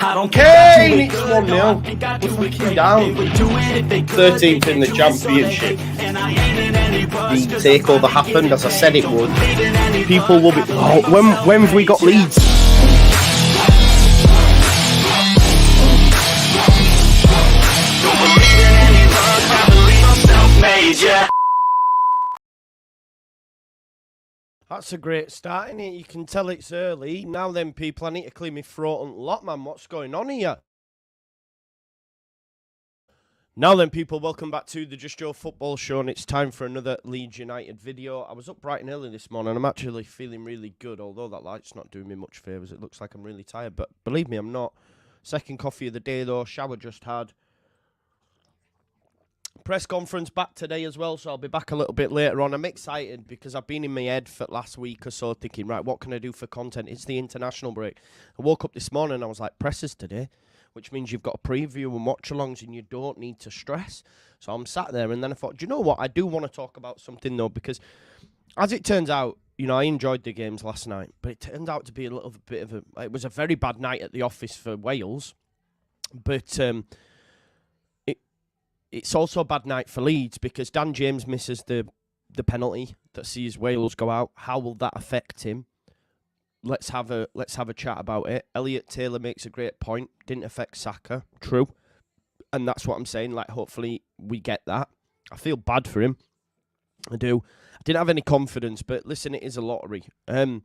Kane, it's 1-0. We're freaking down. 13th in the championship. The takeover happened as I said it would. People will be. Oh, when have we got Leeds? That's a great start, innit? You can tell it's early. Now then, people, I need to clear my throat and lot, man. What's going on here? Now then, people, welcome back to the Just Joe Football Show, and it's time for another Leeds United video. I was up bright and early this morning. I'm actually feeling really good, although that light's not doing me much favours. It looks like I'm really tired, but believe me, I'm not. Second coffee of the day, though. Shower just had. Press conference back today as well, so I'll be back a little bit later on. I'm excited because I've been in my head for last week or so thinking, right, what can I do for content? It's the international break. I woke up this morning and I was like, presses today, which means you've got a preview and watch-alongs and you don't need to stress. So I'm sat there and then I thought, do you know what? I do want to talk about something, though, because as it turns out, you know, I enjoyed the games last night, but it turned out to be a little bit of a... It was a very bad night at the office for Wales, but... It's also a bad night for Leeds because Dan James misses the penalty that sees Wales go out. How will that affect him? Let's have a chat about it. Elliot Taylor makes a great point. Didn't affect Saka. True. And that's what I'm saying. Like, hopefully we get that. I feel bad for him. I do. I didn't have any confidence, but listen, it is a lottery. So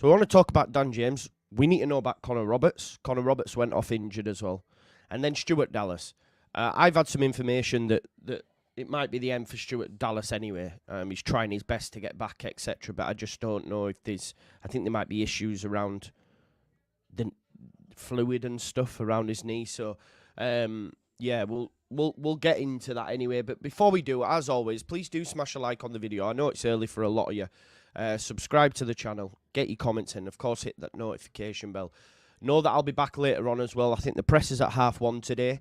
we want to talk about Dan James. We need to know about Connor Roberts. Connor Roberts went off injured as well. And then Stuart Dallas. I've had some information that it might be the end for Stuart Dallas anyway. He's trying his best to get back, etc. But I just don't know if there's... I think there might be issues around the fluid and stuff around his knee. So, yeah, we'll get into that anyway. But before we do, as always, please do smash a like on the video. I know it's early for a lot of you. Subscribe to the channel. Get your comments in. Of course, hit that notification bell. Know that I'll be back later on as well. I think the press is at 1:30 today.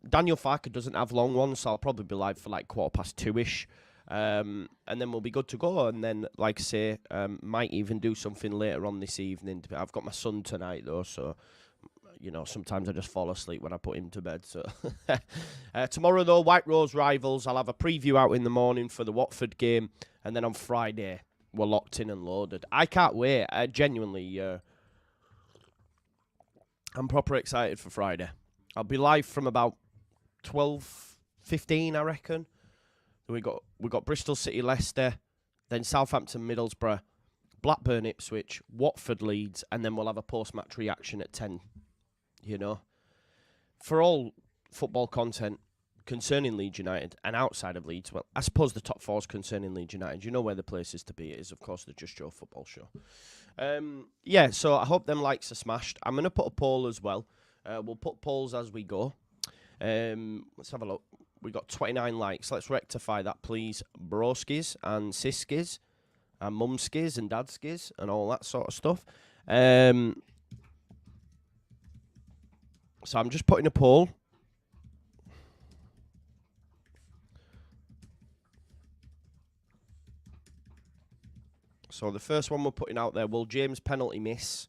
Daniel Farker doesn't have long ones, so I'll probably be live for like 2:15-ish. And then we'll be good to go. And then, like I say, might even do something later on this evening. I've got my son tonight, though, so, you know, sometimes I just fall asleep when I put him to bed. So tomorrow, though, White Rose Rivals. I'll have a preview out in the morning for the Watford game. And then on Friday, we're locked in and loaded. I can't wait. Genuinely, I'm proper excited for Friday. I'll be live from about 12:15, I reckon. We got Bristol City, Leicester, then Southampton, Middlesbrough, Blackburn, Ipswich, Watford, Leeds, and then we'll have a post-match reaction at 10. You know, for all football content concerning Leeds United and outside of Leeds, well, I suppose the top four is concerning Leeds United. You know where the place is to be. It is, of course, the Just Joe Football Show. Yeah, so I hope them likes are smashed. I'm going to put a poll as well. We'll put polls as we go. Let's have a look. We got 29 likes. Let's rectify that, please. Broskis and siskis and mumskis and dadskis and all that sort of stuff. So I'm just putting a poll. So the first one we're putting out there, will James' penalty miss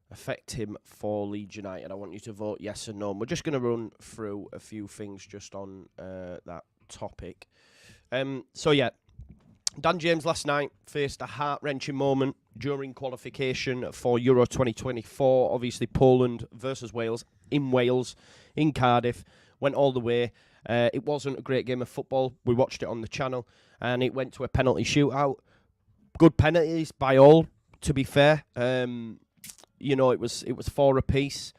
affect him for Leeds United? I want you to vote yes or no. And we're just going to run through a few things just on that topic. So, yeah, Dan James last night faced a heart-wrenching moment during qualification for Euro 2024. Obviously, Poland versus Wales, in Cardiff, went all the way. It wasn't a great game of football. We watched it on the channel, and it went to a penalty shootout. Good penalties by all, to be fair. You know, it was 4 apiece.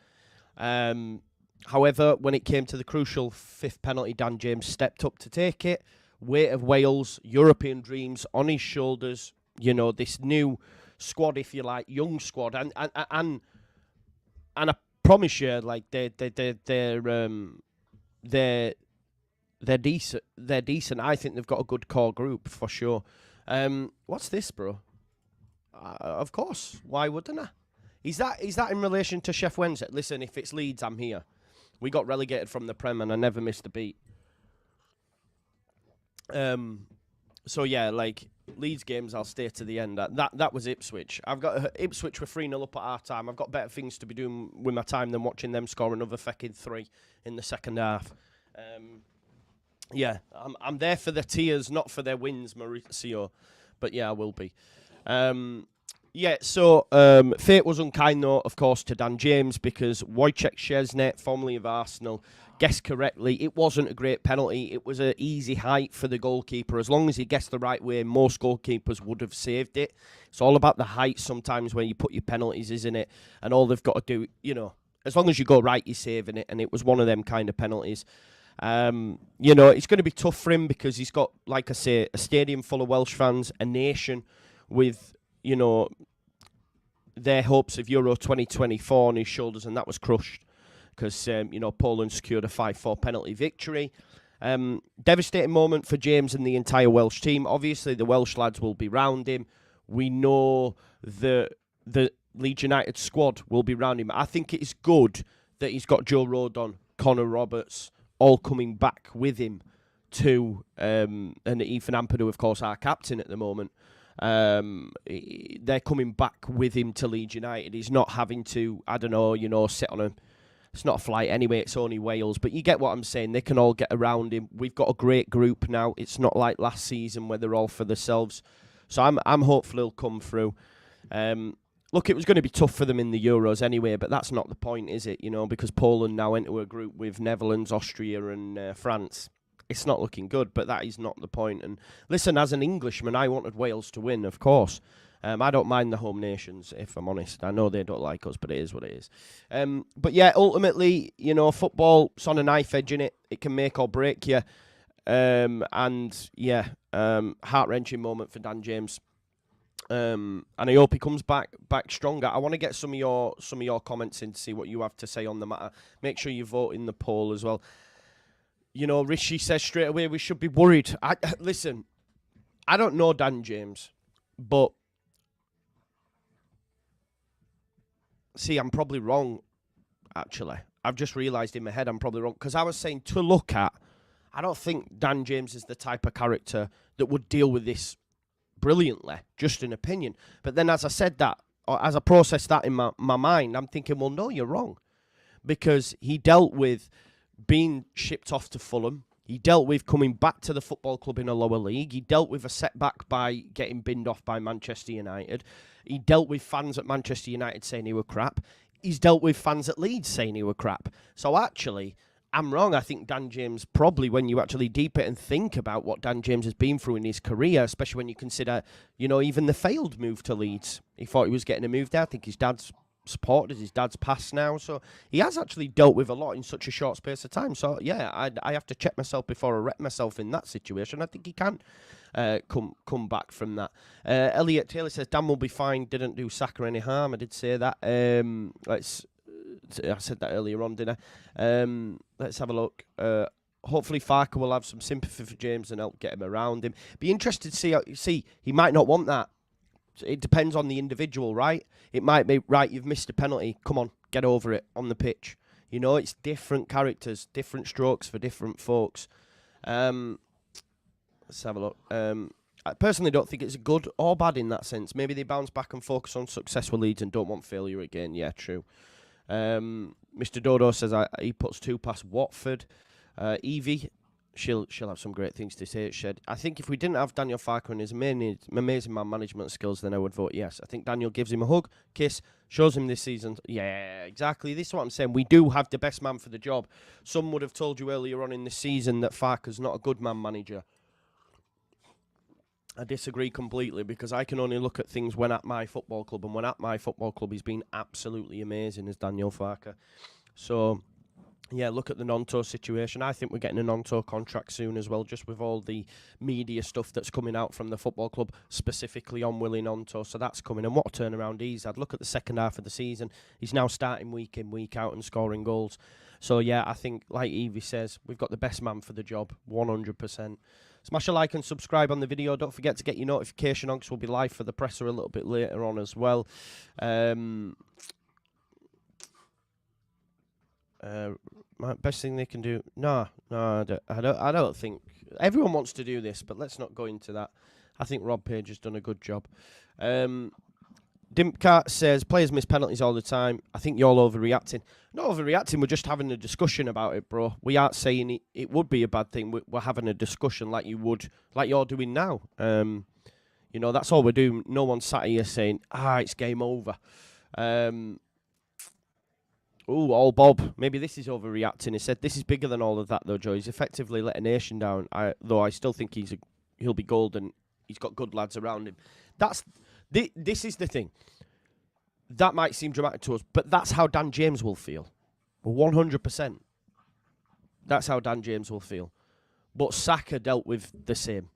However, when it came to the crucial 5th penalty, Dan James stepped up to take it. Weight of Wales, European dreams on his shoulders. You know, this new squad, if you like, young squad, and I promise you, like they're decent. They're decent. I think they've got a good core group for sure. What's this, bro? Of course. Why wouldn't I? Is that in relation to Chef Wednesday? Listen, if it's Leeds, I'm here. We got relegated from the Prem and I never missed a beat. So yeah, like Leeds games, I'll stay to the end. That was Ipswich. I've got Ipswich were 3-0 up at half time. I've got better things to be doing with my time than watching them score another fecking 3 in the second half. Yeah, I'm there for the tears, not for their wins, Mauricio. But yeah, I will be. Yeah, so fate was unkind, though, of course, to Dan James, because Wojciech Szczesny, formerly of Arsenal, guessed correctly. It wasn't a great penalty. It was an easy height for the goalkeeper. As long as he guessed the right way, most goalkeepers would have saved it. It's all about the height sometimes when you put your penalties, isn't it? And all they've got to do, you know, as long as you go right, you're saving it. And it was one of them kind of penalties. You know, it's going to be tough for him because he's got, like I say, a stadium full of Welsh fans, a nation with, you know, their hopes of Euro 2024 on his shoulders, and that was crushed because, you know, Poland secured a 5-4 penalty victory. Devastating moment for James and the entire Welsh team. Obviously, the Welsh lads will be round him. We know the Leeds United squad will be round him. I think it is good that he's got Joe Rodon, Connor Roberts, all coming back with him to, and Ethan Ampadu, of course, our captain at the moment. They're coming back with him to Leeds United. He's not having to, I don't know, you know, sit on a... It's not a flight anyway, it's only Wales. But you get what I'm saying. They can all get around him. We've got a great group now. It's not like last season where they're all for themselves. So I'm hopeful he'll come through. Look, it was going to be tough for them in the Euros anyway, but that's not the point, is it? You know, because Poland now enter a group with Netherlands, Austria and France. It's not looking good, but that is not the point. And listen, as an Englishman, I wanted Wales to win, of course. I don't mind the home nations, if I'm honest. I know they don't like us, but it is what it is. But yeah, ultimately, you know, football, it's on a knife edge, innit? It can make or break you. And yeah, heart-wrenching moment for Dan James. And I hope he comes back stronger. I want to get some of your comments in to see what you have to say on the matter. Make sure you vote in the poll as well. You know, Rishi says straight away we should be worried. Listen, I don't know Dan James, but see, I'm probably wrong, actually. I've just realised in my head I'm probably wrong. Because I was saying to look at, I don't think Dan James is the type of character that would deal with this brilliantly, just an opinion. But then as I said that, or as I processed that in my mind, I'm thinking, well, no, you're wrong. Because he dealt with being shipped off to Fulham. He dealt with coming back to the football club in a lower league. He dealt with a setback by getting binned off by Manchester United. He dealt with fans at Manchester United saying he were crap. He's dealt with fans at Leeds saying he were crap. So actually, I'm wrong. I think Dan James, probably when you actually deep it and think about what Dan James has been through in his career, especially when you consider, you know, even the failed move to Leeds. He thought he was getting a move there. I think his dad's supported, his dad's passed now. So he has actually dealt with a lot in such a short space of time. So yeah, I have to check myself before I wreck myself in that situation. I think he can come back from that. Elliot Taylor says, Dan will be fine, didn't do Saka any harm. I did say that. I said that earlier on, didn't I? Let's have a look. Hopefully Farker will have some sympathy for James and help get him around him. Be interested to see he might not want that. It depends on the individual, right? It might be, right, you've missed a penalty. Come on, get over it on the pitch. You know, it's different characters, different strokes for different folks. Let's have a look. I personally don't think it's good or bad in that sense. Maybe they bounce back and focus on successful leads and don't want failure again. Yeah, true. Mr. Dodo says he puts 2 past Watford. Evie, she'll have some great things to say at Shed. I think if we didn't have Daniel Farker and his amazing man management skills, then I would vote yes. I think Daniel gives him a hug, kiss, shows him this season. Yeah, exactly. This is what I'm saying. We do have the best man for the job. Some would have told you earlier on in the season that Farker's not a good man manager. I disagree completely because I can only look at things when at my football club, and when at my football club he's been absolutely amazing as Daniel Farker. So yeah, look at the Nonto situation. I think we're getting a Nonto contract soon as well, just with all the media stuff that's coming out from the football club, specifically on Willie Nonto. So that's coming. And what a turnaround he's had. Look at the second half of the season. He's now starting week in, week out and scoring goals. So yeah, I think, like Evie says, we've got the best man for the job, 100%. Smash a like and subscribe on the video. Don't forget to get your notification on, because we'll be live for the presser a little bit later on as well. Best thing they can do? No, I don't think. Everyone wants to do this, but let's not go into that. I think Rob Page has done a good job. Dimpcat says, players miss penalties all the time. I think you're overreacting. Not overreacting, we're just having a discussion about it, bro. We aren't saying it would be a bad thing. We're having a discussion like you're doing now. That's all we're doing. No one's sat here saying, it's game over. All Bob. Maybe this is overreacting. He said, this is bigger than all of that, though, Joe. He's effectively let a nation down, though I still think he'll be golden. He's got good lads around him. This is the thing. That might seem dramatic to us, but that's how Dan James will feel. 100%. That's how Dan James will feel. But Saka dealt with the same.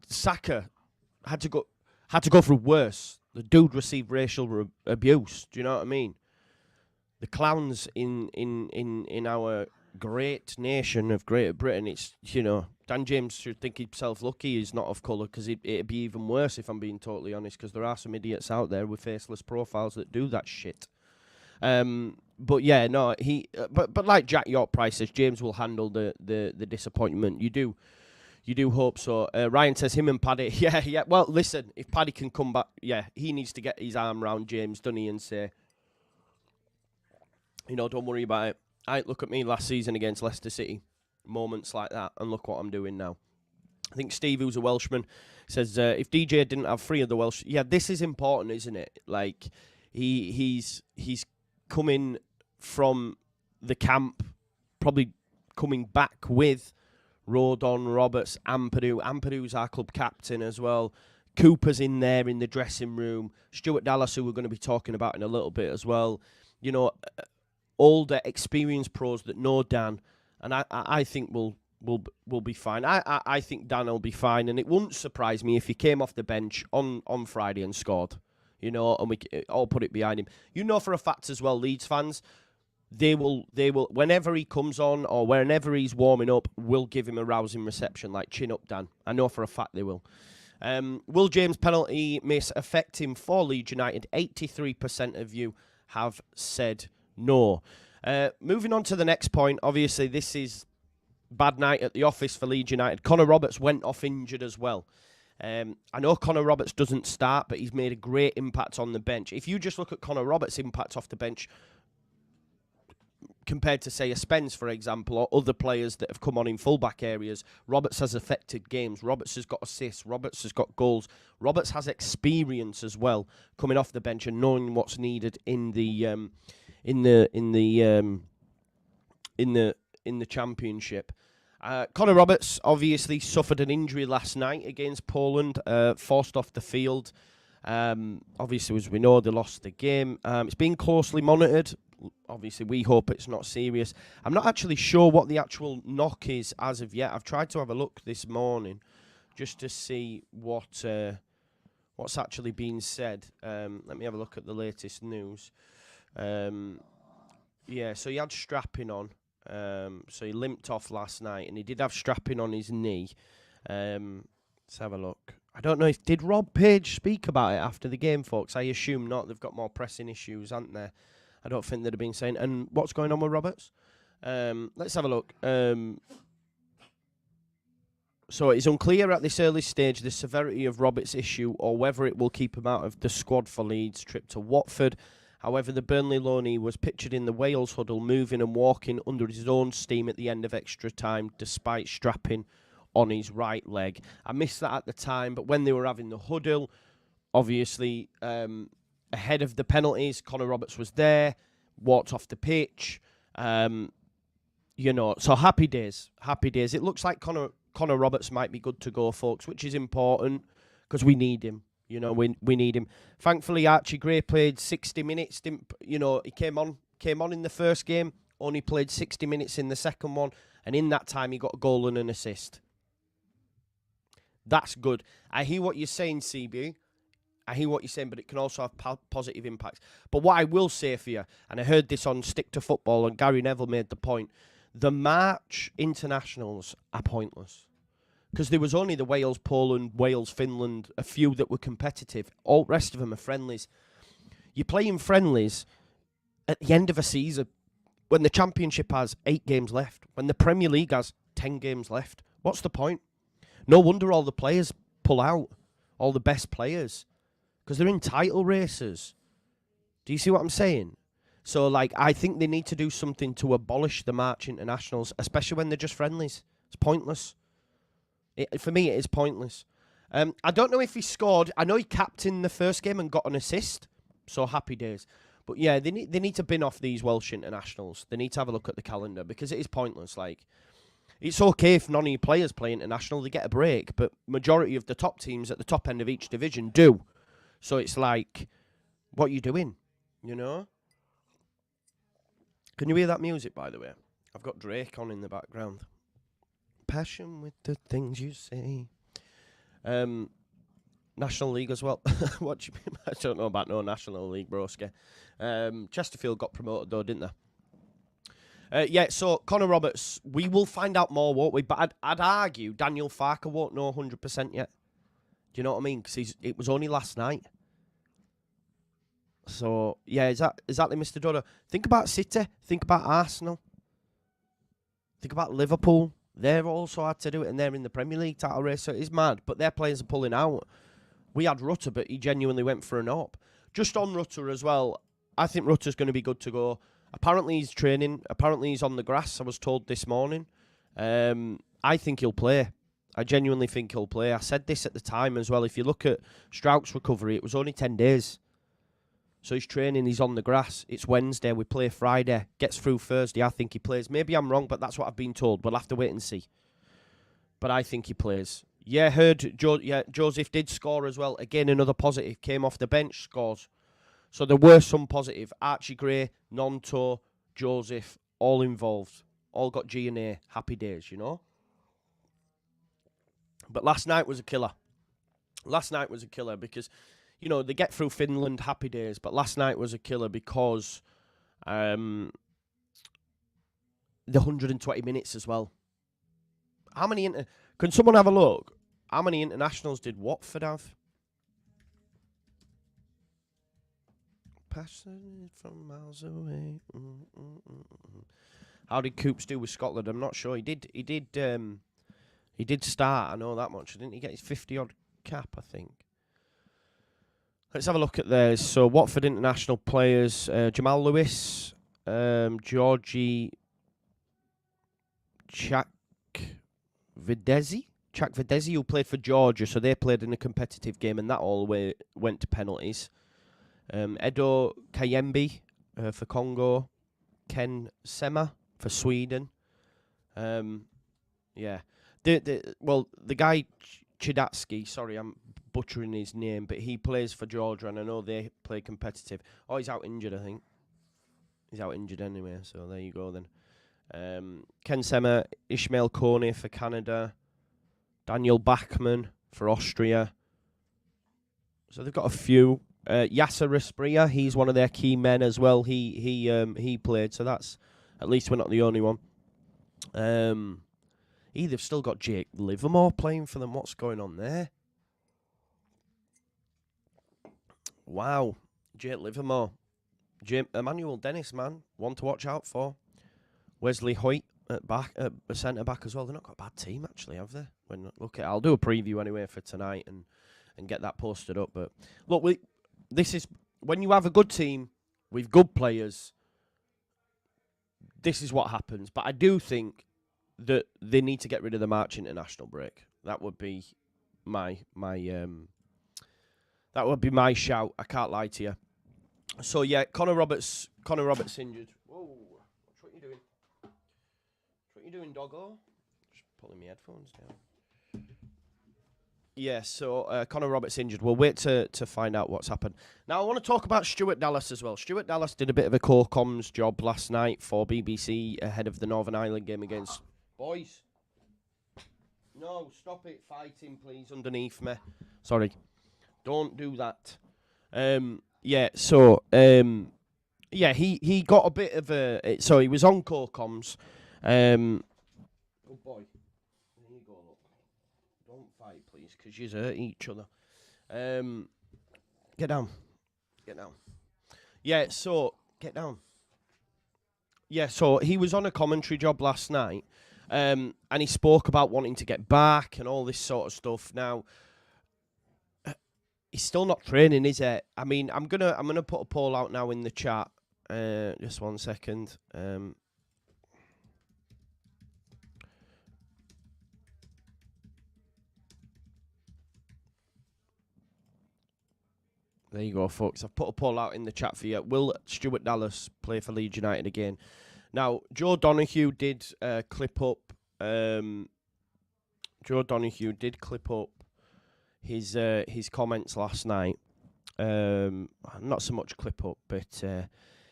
Saka had to go through worse. The dude received racial abuse. Do you know what I mean? The clowns in our great nation of Greater Britain, it's, Dan James should think himself lucky he's not of colour, because it'd be even worse if I'm being totally honest, because there are some idiots out there with faceless profiles that do that shit. But yeah, no, but like Jack York-Price says, James will handle the disappointment. You do hope so. Ryan says him and Paddy. Yeah. Well, listen, if Paddy can come back, he needs to get his arm around James, doesn't he, and say, don't worry about it. Look at me last season against Leicester City. Moments like that, and look what I'm doing now. I think Steve, who's a Welshman, says if DJ didn't have 3 of the Welsh, this is important, isn't it? Like he's coming from the camp, probably coming back with Rodon, Roberts, Ampadu. Ampadu's our club captain as well. Cooper's in there in the dressing room. Stuart Dallas, who we're going to be talking about in a little bit as well. Older, experienced pros that know Dan. And I think we'll be fine. I think Dan will be fine, and it wouldn't surprise me if he came off the bench on Friday and scored, and we all put it behind him. For a fact as well, Leeds fans, they will whenever he comes on or whenever he's warming up, we'll give him a rousing reception, like chin up Dan. I know for a fact they will. Will James' penalty miss affect him for Leeds United? 83% of you have said no. Moving on to the next point, obviously this is bad night at the office for Leeds United. Connor Roberts went off injured as well. I know Connor Roberts doesn't start, but he's made a great impact on the bench. If you just look at Connor Roberts' impact off the bench compared to, say, a Spence, for example, or other players that have come on in fullback areas, Roberts has affected games. Roberts has got assists. Roberts has got goals. Roberts has experience as well, coming off the bench and knowing what's needed in the Championship. Connor Roberts obviously suffered an injury last night against Poland, forced off the field. Obviously, as we know, they lost the game. It's being closely monitored. Obviously, we hope it's not serious. I'm not actually sure what the actual knock is as of yet. I've tried to have a look this morning just to see what's actually been said. Let me have a look at the latest news. So he had strapping on. So he limped off last night, and he did have strapping on his knee. Let's have a look. I don't know did Rob Page speak about it after the game, folks? I assume not. They've got more pressing issues, haven't they? I don't think they'd have been saying. And what's going on with Roberts? Let's have a look. So it's unclear at this early stage the severity of Roberts' issue or whether it will keep him out of the squad for Leeds' trip to Watford. However, the Burnley loanee was pictured in the Wales huddle moving and walking under his own steam at the end of extra time despite strapping on his right leg. I missed that at the time, but when they were having the huddle, obviously ahead of the penalties, Connor Roberts was there, walked off the pitch. So happy days. It looks like Connor Roberts might be good to go, folks, which is important because we need him. We need him. Thankfully, Archie Gray played 60 minutes. He came on in the first game, only played 60 minutes in the second one, and in that time he got a goal and an assist. That's good. I hear what you're saying, CB. I hear what you're saying, but it can also have positive impacts. But what I will say for you, and I heard this on Stick to Football, and Gary Neville made the point, the March internationals are pointless. Because there was only the Wales, Poland, Wales, Finland, a few that were competitive. All the rest of them are friendlies. You're playing friendlies at the end of a season when the Championship has 8 games left, when the Premier League has 10 games left. What's the point? No wonder all the players pull out, all the best players, because they're in title races. Do you see what I'm saying? So, like, I think they need to do something to abolish the March internationals, especially when they're just friendlies. It's pointless. For me, it is pointless. I don't know if he scored. I know he captained the first game and got an assist, so happy days. But yeah, they need to bin off these Welsh internationals. They need to have a look at the calendar because it is pointless. Like, it's okay if none of your players play international, they get a break, but majority of the top teams at the top end of each division do. So it's like, what are you doing? You know? Can you hear that music, by the way? I've got Drake on in the background. Passion with the things you say. National League as well. What do you mean? I don't know about no National League, broski. Chesterfield got promoted though, didn't they? Yeah, so Connor Roberts, we will find out more, won't we? But I'd argue Daniel Farker won't know 100% yet. Do you know what I mean? Because it was only last night. So, yeah, exactly, Mr. Dodo. Think about City. Think about Arsenal. Think about Liverpool. They're also hard to do it, and they're in the Premier League title race, so it is mad. But their players are pulling out. We had Rutter, but he genuinely went for an op. Just on Rutter as well, I think Rutter's going to be good to go. Apparently he's training. Apparently he's on the grass, I was told this morning. I think he'll play. I genuinely think he'll play. I said this at the time as well. If you look at Strauch's recovery, it was only 10 days. So he's training, he's on the grass. It's Wednesday, we play Friday. Gets through Thursday, I think he plays. Maybe I'm wrong, but that's what I've been told. We'll have to wait and see. But I think he plays. Yeah, heard Joseph did score as well. Again, another positive. Came off the bench, scores. So there were some positive. Archie Gray, Nonto, Joseph, all involved. All got G and A. Happy days, you know? But last night was a killer. Last night was a killer because, you know, they get through Finland, happy days. But last night was a killer because the 120 minutes as well. How many... Can someone have a look? How many internationals did Watford have? Passing from miles away. How did Coops do with Scotland? I'm not sure. He did start. I know that much. Didn't he get his 50-odd cap? I think. Let's have a look at theirs. So Watford international players: Jamal Lewis, Georgie Chakvedezi, who played for Georgia. So they played in a competitive game, and that all went to penalties. Edo Kayembe for Congo, Ken Sema for Sweden. Yeah. The guy Chidatsky, sorry, I'm butchering his name, but he plays for Georgia, and I know they play competitive. Oh, he's out injured, I think. He's out injured anyway, so there you go then. Ken Sema, Ishmael Kone for Canada, Daniel Bachmann for Austria. So they've got a few. Yasser Espria, he's one of their key men as well. He played, so that's at least we're not the only one. They've still got Jake Livermore playing for them. What's going on there? Wow, Jake Livermore, Emmanuel Dennis, man, one to watch out for. Wesley Hoyt at centre back as well. They've not got a bad team actually, have they? I'll do a preview anyway for tonight and get that posted up. But look, this is when you have a good team with good players. This is what happens. But I do think that they need to get rid of the March international break. That would be my shout. I can't lie to you. So yeah, Connor Roberts injured. Whoa, what you doing? What you doing, doggo? Just pulling my headphones down. Yeah, so Connor Roberts injured. We'll wait to find out what's happened. Now, I want to talk about Stuart Dallas as well. Stuart Dallas did a bit of a core comms job last night for BBC ahead of the Northern Ireland game against... Boys. No, stop it fighting, please, underneath me. Sorry. Don't do that. He got a bit of a... So he was on core comms. Good boy. There you go, look. Don't fight, please, because you hurt each other. Get down. Yeah, so... Get down. Yeah, so he was on a commentary job last night, and he spoke about wanting to get back and all this sort of stuff. Now, he's still not training, is it? I mean, I'm gonna put a poll out now in the chat. Just 1 second. There you go, folks. I've put a poll out in the chat for you. Will Stuart Dallas play for Leeds United again? Now, Joe Donoghue did clip up. Joe Donoghue did clip up his comments last night. Not so much clip up, but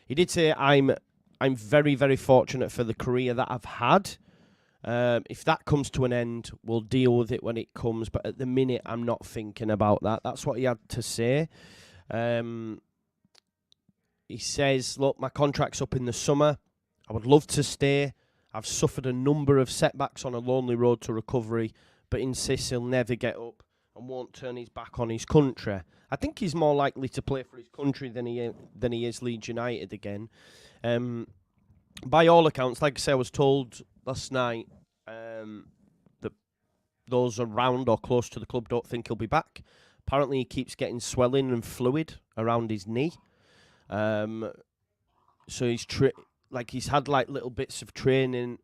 he did say, I'm very, very fortunate for the career that I've had. If that comes to an end, we'll deal with it when it comes. But at the minute, I'm not thinking about that. That's what he had to say. He says, look, my contract's up in the summer. I would love to stay. I've suffered a number of setbacks on a lonely road to recovery, but insists he'll never get up and won't turn his back on his country. I think he's more likely to play for his country than he is Leeds United again. By all accounts, like I say, I was told last night that those around or close to the club don't think he'll be back. Apparently, he keeps getting swelling and fluid around his knee. So he's had like little bits of training,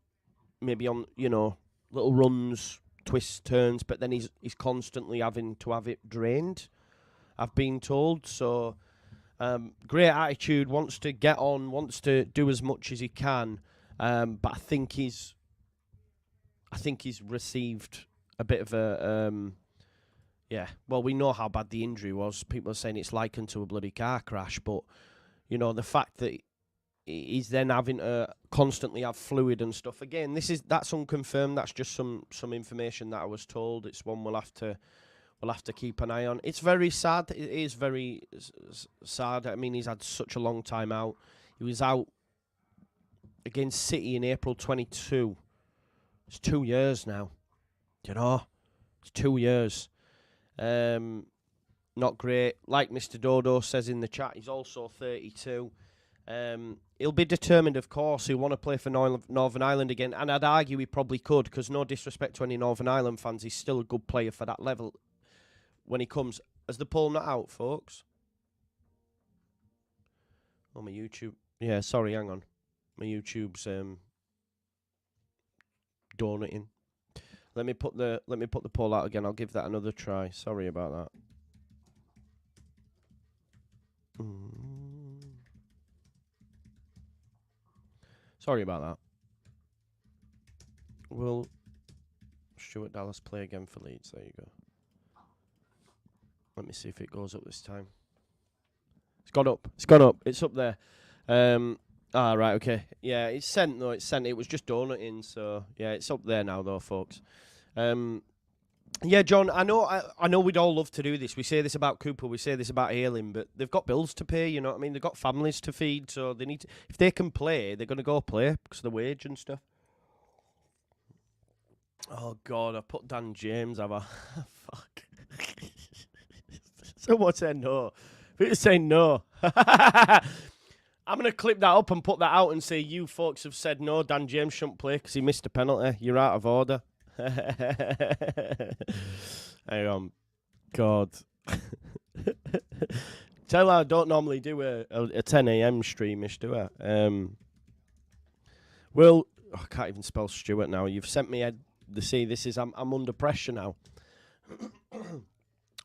maybe on little runs, twists, turns, but then he's constantly having to have it drained, I've been told. So great attitude, wants to get on, wants to do as much as he can, but I think he's received a bit of a well, we know how bad the injury was. People are saying it's likened to a bloody car crash, but the fact that he's then having to constantly have fluid and stuff. Again, that's unconfirmed. That's just some information that I was told. It's one we'll have to keep an eye on. It's very sad. It is very sad. I mean, he's had such a long time out. He was out against City in April 22. It's 2 years now. It's 2 years. Not great. Like Mr. Dodo says in the chat, he's also 32. He'll be determined, of course. He'll want to play for Northern Ireland again, and I'd argue he probably could, because no disrespect to any Northern Ireland fans, he's still a good player for that level when he comes. Has the poll not out, folks? Oh, my YouTube. Yeah, sorry, hang on. My YouTube's donating. Let me put the poll out again. I'll give that another try. Sorry about that. Sorry about that. Will Stuart Dallas play again for Leeds? There you go. Let me see if it goes up this time. It's gone up. It's up there. Right, okay. Yeah, it's sent, though. It's sent. It was just donating, so yeah, it's up there now, though, folks. Yeah, John, I know we'd all love to do this. We say this about Cooper, we say this about Ayling, but they've got bills to pay, you know what I mean? They've got families to feed, so they need to, if they can play, they're going to go play because of the wage and stuff. Oh, God, I put Dan James, have I? Fuck. Someone said no. People saying no. I'm going to clip that up and put that out and say you folks have said no, Dan James shouldn't play because he missed a penalty. You're out of order. Hang on. God. Tell her I don't normally do a 10 a.m. streamish, do I? Well, I can't even spell Stuart now. You've sent me I'm under pressure now.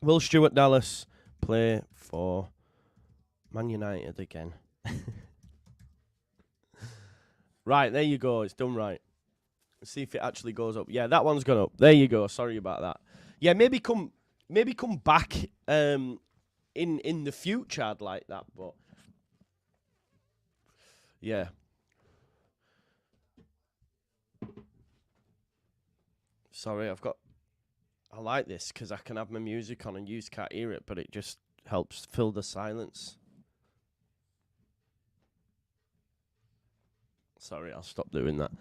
Will Stuart Dallas play for Man United again? Right, there you go. It's done right. Let's see if it actually goes up. Yeah, that one's gone up. There you go. Sorry about that. Yeah, maybe come back in the future. I'd like that, but yeah. Sorry, I like this because I can have my music on and you can't hear it, but it just helps fill the silence. Sorry, I'll stop doing that.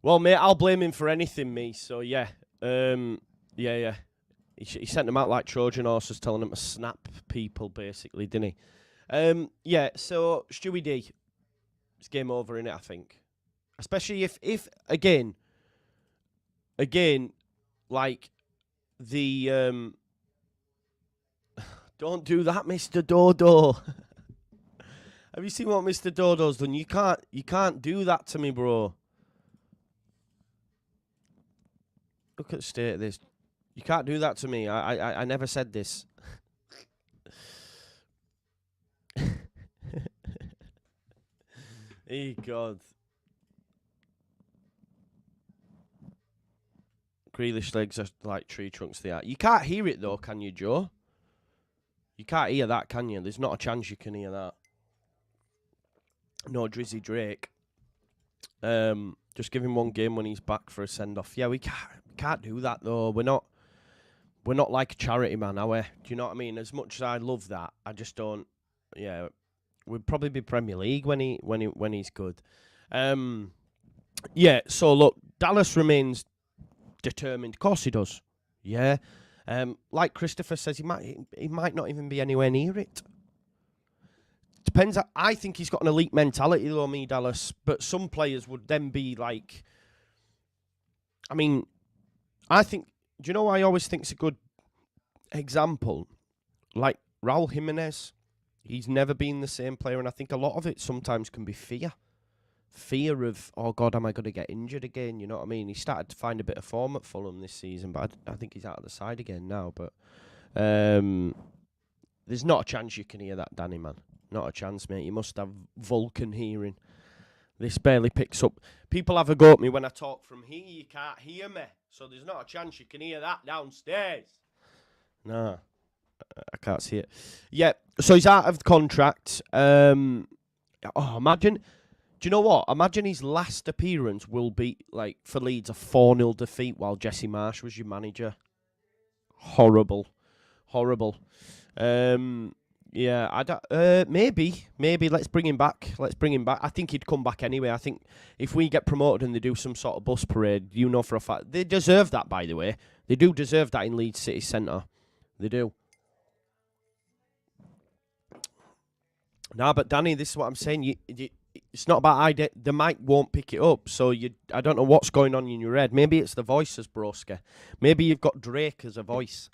Well, mate, I'll blame him for anything, me. So, yeah. Yeah. He sent them out like Trojan horses, telling them to snap people, basically, didn't he? Yeah, so, Stewie D, it's game over, innit, I think. Especially if again, like, the Don't do that, Mr. Dodo. Have you seen what Mr. Dodo's done? You can't do that to me, bro. Look at the state of this. You can't do that to me. I never said this. Hey, God. Grealish legs are like tree trunks they are. You can't hear it, though, can you, Joe? You can't hear that, can you? There's not a chance you can hear that. No, Drizzy Drake. Just give him one game when he's back for a send-off. Yeah, we can't do that, though. We're not like a charity, man, are we? Do you know what I mean? As much as I love that, I just don't. Yeah, we'd probably be Premier League when he's good. Yeah. So look, Dallas remains determined. Of course he does. Yeah. Like Christopher says, he might not even be anywhere near it. Depends. I think he's got an elite mentality, though, me, Dallas. But some players would then be like. I mean, I think. Do you know what I always think is a good example? Like Raul Jimenez. He's never been the same player, and I think a lot of it sometimes can be fear. Fear of, oh, God, am I going to get injured again? You know what I mean? He started to find a bit of form at Fulham this season, but I think he's out of the side again now. But there's not a chance you can hear that, Danny, man. Not a chance, mate. You must have Vulcan hearing. This barely picks up. People have a go at me when I talk from here. You can't hear me. So there's not a chance you can hear that downstairs. Nah. I can't see it. Yeah, so he's out of contract. Imagine. Do you know what? Imagine his last appearance will be, like, for Leeds, a 4-0 defeat while Jesse Marsh was your manager. Horrible. Yeah, maybe. Let's bring him back. I think he'd come back anyway. I think if we get promoted and they do some sort of bus parade, you know for a fact. They deserve that, by the way. They do deserve that in Leeds City Centre. They do. Nah, but Danny, this is what I'm saying. It's not about the mic won't pick it up, so I don't know what's going on in your head. Maybe it's the voices, broska. Maybe you've got Drake as a voice.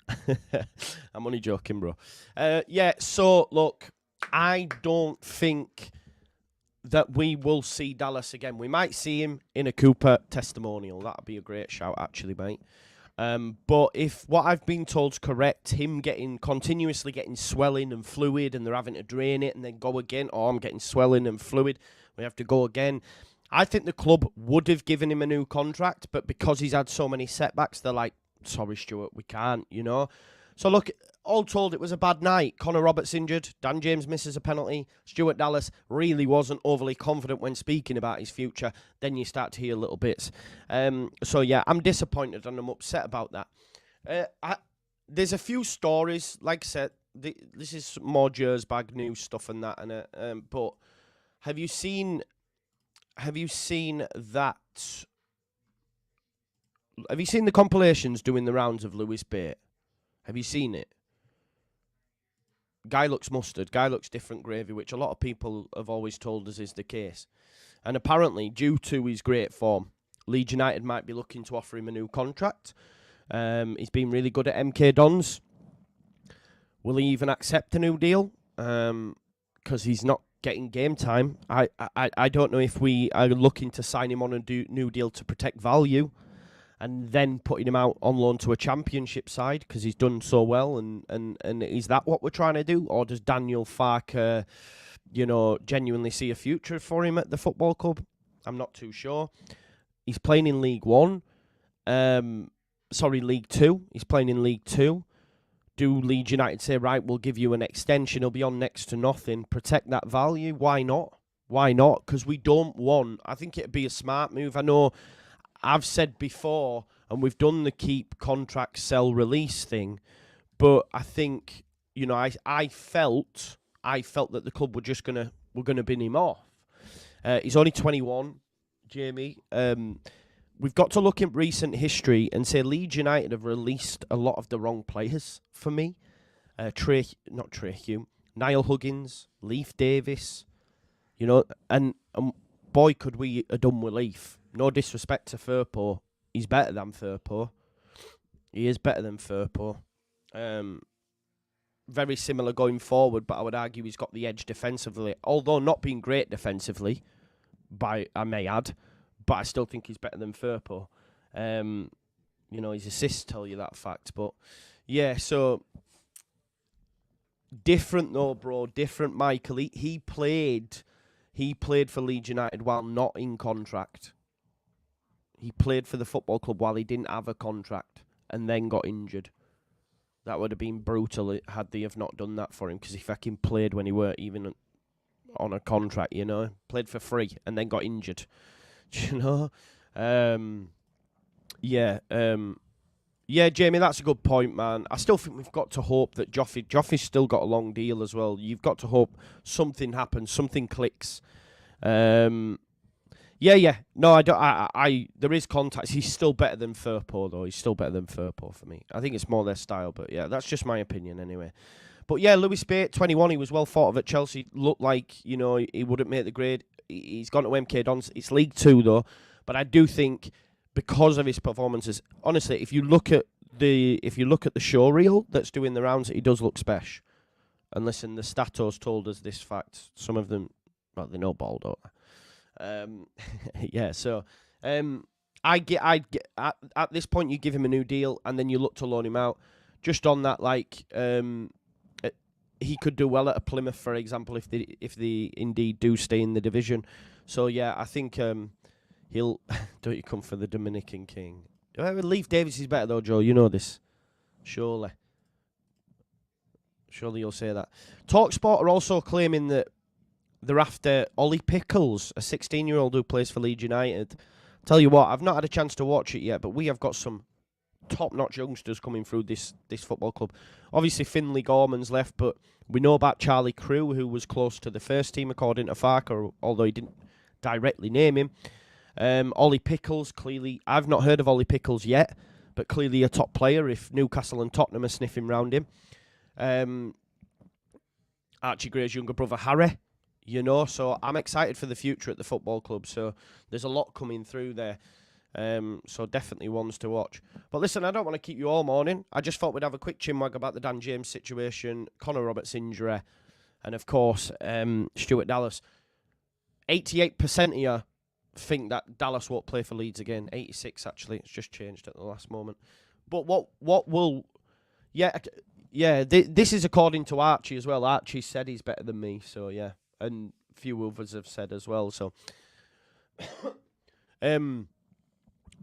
I'm only joking, bro. Yeah, so look, I don't think that we will see Dallas again. We might see him in a Cooper testimonial. That'd be a great shout, actually, mate. But if what I've been told's correct, him continuously getting swelling and fluid, and they're having to drain it and then go again, or I'm getting swelling and fluid, we have to go again. I think the club would have given him a new contract, but because he's had so many setbacks, they're like, sorry, Stuart, we can't, you know? So look, all told, it was a bad night. Connor Roberts injured. Dan James misses a penalty. Stuart Dallas really wasn't overly confident when speaking about his future. Then you start to hear little bits. So, yeah, I'm disappointed and I'm upset about that. There's a few stories. Like I said, this is more Jersbag news stuff and that. But have you seen that? Have you seen the compilations doing the rounds of Lewis Bate? Have you seen it? Guy looks mustard. Guy looks different gravy, which a lot of people have always told us is the case. And apparently, due to his great form, Leeds United might be looking to offer him a new contract. He's been really good at MK Dons. Will he even accept a new deal? Because he's not getting game time. I don't know if we are looking to sign him on a new deal to protect value, and then putting him out on loan to a championship side because he's done so well, and is that what we're trying to do? Or does Daniel Farke, genuinely see a future for him at the football club? I'm not too sure. He's playing in League 1. League 2. He's playing in League 2. Do Leeds United say, right, we'll give you an extension, he'll be on next to nothing, protect that value? Why not? Because we don't want... I think it'd be a smart move. I know... I've said before, and we've done the keep, contract, sell, release thing, but I think, I felt that the club were gonna bin him off. He's only 21, Jamie. We've got to look at recent history and say Leeds United have released a lot of the wrong players for me. Niall Huggins, Leif Davis, and boy, could we have done with Leif. No disrespect to Firpo. He's better than Firpo. He is better than Firpo. very similar going forward, but I would argue he's got the edge defensively. Although not being great defensively, I may add, but I still think he's better than Firpo. His assists tell you that fact. But yeah, so different though, bro. Different, Michael. He played for Leeds United while not in contract. He played for the football club while he didn't have a contract and then got injured. That would have been brutal had they have not done that for him, because he fucking played when he weren't even on a contract, Played for free and then got injured. Yeah, Jamie, that's a good point, man. I still think we've got to hope that Joffrey's still got a long deal as well. You've got to hope something happens, something clicks. Yeah. No, I don't. There is contact. He's still better than Firpo, though. He's still better than Firpo for me. I think it's more their style, but yeah, that's just my opinion anyway. But yeah, Lewis Bate, 21. He was well thought of at Chelsea. Looked like he wouldn't make the grade. He's gone to MK Dons. It's League Two though, but I do think because of his performances, honestly, if you look at the show reel that's doing the rounds, he does look special. And listen, the Statos told us this fact. Some of them, well, they know ball, don't they? Yeah, so I get at this point you give him a new deal and then you look to loan him out. Just on that, he could do well at a Plymouth, for example, if they indeed do stay in the division. So yeah, I think he'll. Don't you come for the Dominican King? Leif Davis is better though, Joe. You know this, surely. Surely you'll say that. TalkSport are also claiming that they're after Ollie Pickles, a 16-year-old who plays for Leeds United. Tell you what, I've not had a chance to watch it yet, but we have got some top-notch youngsters coming through this football club. Obviously, Finley Gorman's left, but we know about Charlie Crew, who was close to the first team, according to Farker, although he didn't directly name him. Ollie Pickles, clearly, I've not heard of Ollie Pickles yet, but clearly a top player if Newcastle and Tottenham are sniffing round him. Archie Gray's younger brother, Harry. So I'm excited for the future at the football club. So there's a lot coming through there. So definitely ones to watch. But listen, I don't want to keep you all morning. I just thought we'd have a quick chinwag about the Dan James situation, Connor Roberts' injury, and of course, Stuart Dallas. 88% of you think that Dallas won't play for Leeds again. 86 actually. It's just changed at the last moment. But what will... Yeah, this is according to Archie as well. Archie said he's better than me, so yeah. And a few others have said as well. So, the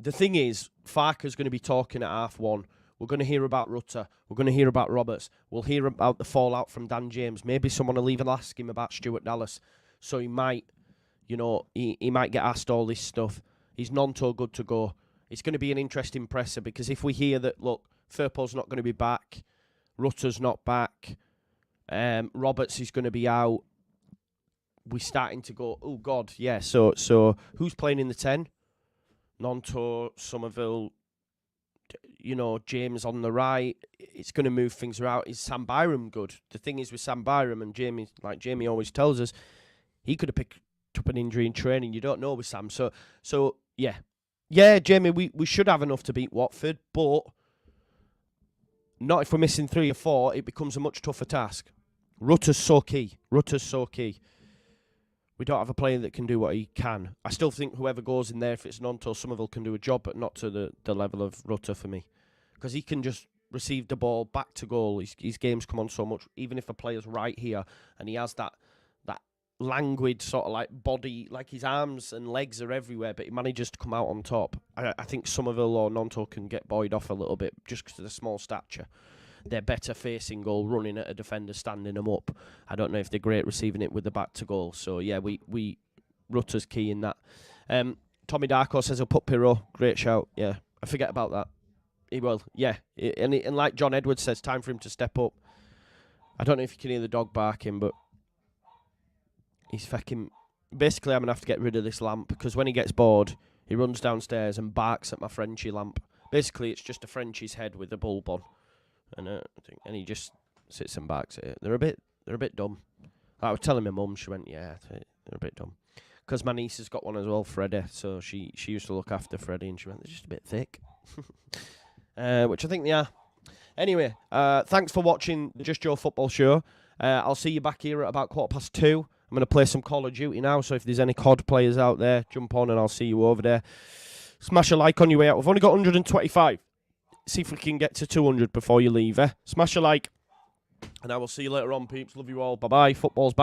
thing is, Farker's going to be talking at 1:30. We're going to hear about Rutter. We're going to hear about Roberts. We'll hear about the fallout from Dan James. Maybe someone will even ask him about Stuart Dallas. So he might, he might get asked all this stuff. He's Nonto good to go. It's going to be an interesting presser because if we hear that, look, Firpo's not going to be back, Rutter's not back, Roberts is going to be out, we're starting to go, oh, God, yeah. So who's playing in the 10? Nonto, Somerville, James on the right. It's going to move things around. Is Sam Byram good? The thing is with Sam Byram, and Jamie, like Jamie always tells us, he could have picked up an injury in training. You don't know with Sam. So yeah. Yeah, Jamie, we should have enough to beat Watford, but not if we're missing 3 or 4. It becomes a much tougher task. Rutter's so key. We don't have a player that can do what he can. I still think whoever goes in there, if it's Nonto, Somerville can do a job, but not to the level of Rutter for me. Because he can just receive the ball back to goal. His games come on so much, even if a player's right here, and he has that languid sort of like body, like his arms and legs are everywhere, but he manages to come out on top. I think Somerville or Nonto can get buoyed off a little bit just because of the small stature. They're better facing goal, running at a defender, standing them up. I don't know if they're great receiving it with the back to goal. So yeah, we Rutter's key in that. Tommy Darko says he'll put Pirro. Great shout. Yeah, I forget about that. He will. Yeah, and like John Edwards says, time for him to step up. I don't know if you can hear the dog barking, but he's fucking. Basically, I'm gonna have to get rid of this lamp because when he gets bored, he runs downstairs and barks at my Frenchie lamp. Basically, it's just a Frenchie's head with a bulb on. And he just sits and barks at it. They're a bit dumb. I was telling my mum, she went, yeah, they're a bit dumb. Because my niece has got one as well, Freddie. So she used to look after Freddie, and she went, they're just a bit thick. Which I think they are. Anyway, thanks for watching the Just Joe Football Show. I'll see you back here at about 2:15. I'm going to play some Call of Duty now, so if there's any COD players out there, jump on and I'll see you over there. Smash a like on your way out. We've only got 125. See if we can get to 200 before you leave. Smash a like, and I will see you later on, peeps. Love you all. Bye-bye. Football's back.